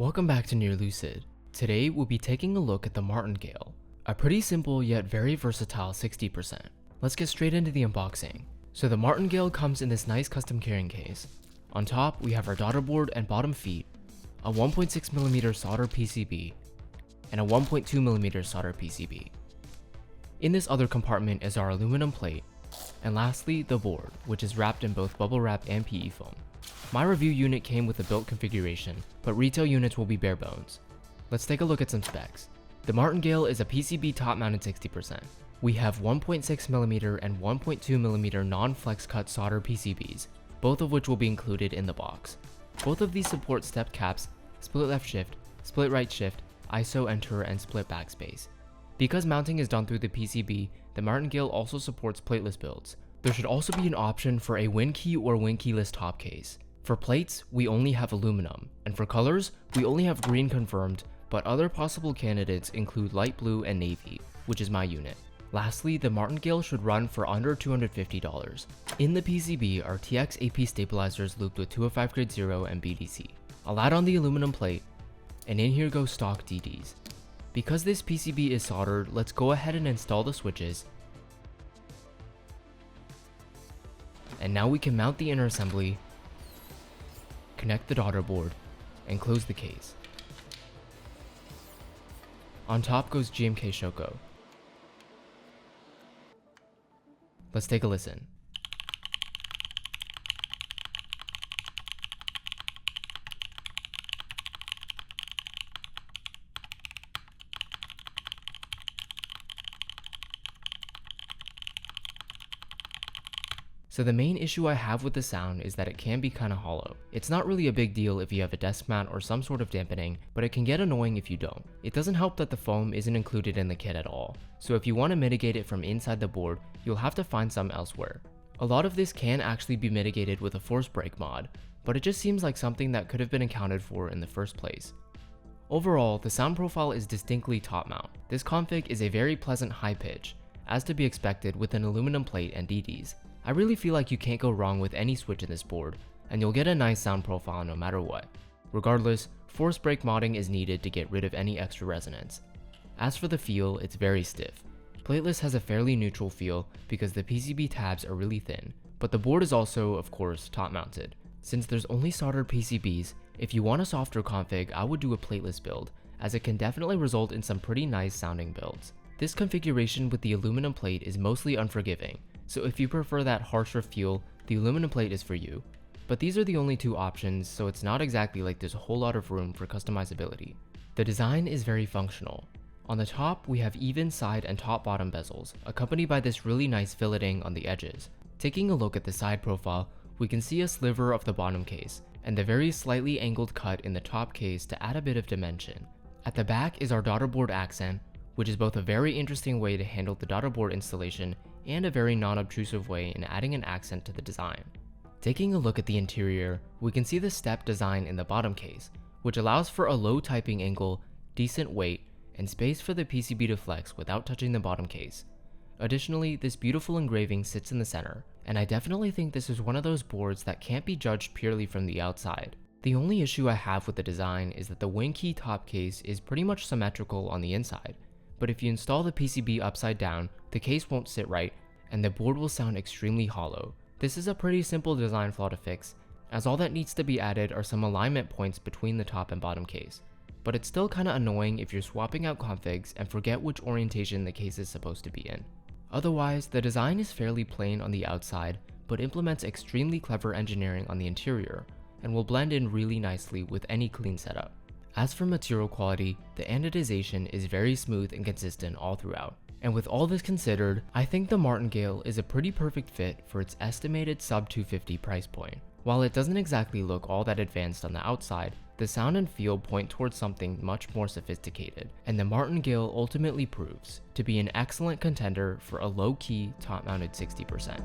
Welcome back to Near Lucid. Today we'll be taking a look at the Martingale, a pretty simple yet very versatile 60%. Let's get straight into the unboxing. So the Martingale comes in this nice custom carrying case. On top we have our daughter board and bottom feet, a 1.6mm solder PCB, and a 1.2mm solder PCB. In this other compartment is our aluminum plate, and lastly the board, which is wrapped in both bubble wrap and PE foam. My review unit came with a built configuration, but retail units will be bare bones. Let's take a look at some specs. The Martingale is a PCB top-mounted 60%. We have 1.6mm and 1.2mm non-flex cut solder PCBs, both of which will be included in the box. Both of these support step caps, split left shift, split right shift, ISO enter, and split backspace. Because mounting is done through the PCB, the Martingale also supports plateless builds. There should also be an option for a WinKey or WinKeyless top case. For plates, we only have aluminum, and for colors, we only have green confirmed, but other possible candidates include light blue and navy, which is my unit. Lastly, the Martingale should run for under $250. In the PCB are TX AP stabilizers looped with 205 grade 0 and BDC. I'll add on the aluminum plate, and in here go stock DDs. Because this PCB is soldered, let's go ahead and install the switches. And now we can mount the inner assembly, connect the daughter board, and close the case. On top goes GMK Shoko. Let's take a listen. So the main issue I have with the sound is that it can be kinda hollow. It's not really a big deal if you have a desk mat or some sort of dampening, but it can get annoying if you don't. It doesn't help that the foam isn't included in the kit at all, so if you want to mitigate it from inside the board, you'll have to find some elsewhere. A lot of this can actually be mitigated with a force brake mod, but it just seems like something that could have been accounted for in the first place. Overall, the sound profile is distinctly top mount. This config is a very pleasant high pitch, as to be expected with an aluminum plate and DDs. I really feel like you can't go wrong with any switch in this board, and you'll get a nice sound profile no matter what. Regardless, force brake modding is needed to get rid of any extra resonance. As for the feel, it's very stiff. Plateless has a fairly neutral feel because the PCB tabs are really thin, but the board is also, of course, top mounted. Since there's only soldered PCBs, if you want a softer config, I would do a plateless build, as it can definitely result in some pretty nice sounding builds. This configuration with the aluminum plate is mostly unforgiving, so if you prefer that harsher feel, the aluminum plate is for you. But these are the only two options, so it's not exactly like there's a whole lot of room for customizability. The design is very functional. On the top, we have even side and top bottom bezels, accompanied by this really nice filleting on the edges. Taking a look at the side profile, we can see a sliver of the bottom case, and the very slightly angled cut in the top case to add a bit of dimension. At the back is our daughter board accent, which is both a very interesting way to handle the daughter board installation and a very non-obtrusive way in adding an accent to the design. Taking a look at the interior, we can see the step design in the bottom case, which allows for a low typing angle, decent weight, and space for the PCB to flex without touching the bottom case. Additionally, this beautiful engraving sits in the center, and I definitely think this is one of those boards that can't be judged purely from the outside. The only issue I have with the design is that the WinKey top case is pretty much symmetrical on the inside, but if you install the PCB upside down, the case won't sit right, and the board will sound extremely hollow. This is a pretty simple design flaw to fix, as all that needs to be added are some alignment points between the top and bottom case. But it's still kinda annoying if you're swapping out configs and forget which orientation the case is supposed to be in. Otherwise, the design is fairly plain on the outside, but implements extremely clever engineering on the interior, and will blend in really nicely with any clean setup. As for material quality, the anodization is very smooth and consistent all throughout. And with all this considered, I think the Martingale is a pretty perfect fit for its estimated sub $250 price point. While it doesn't exactly look all that advanced on the outside, the sound and feel point towards something much more sophisticated, and the Martingale ultimately proves to be an excellent contender for a low-key, top-mounted 60%.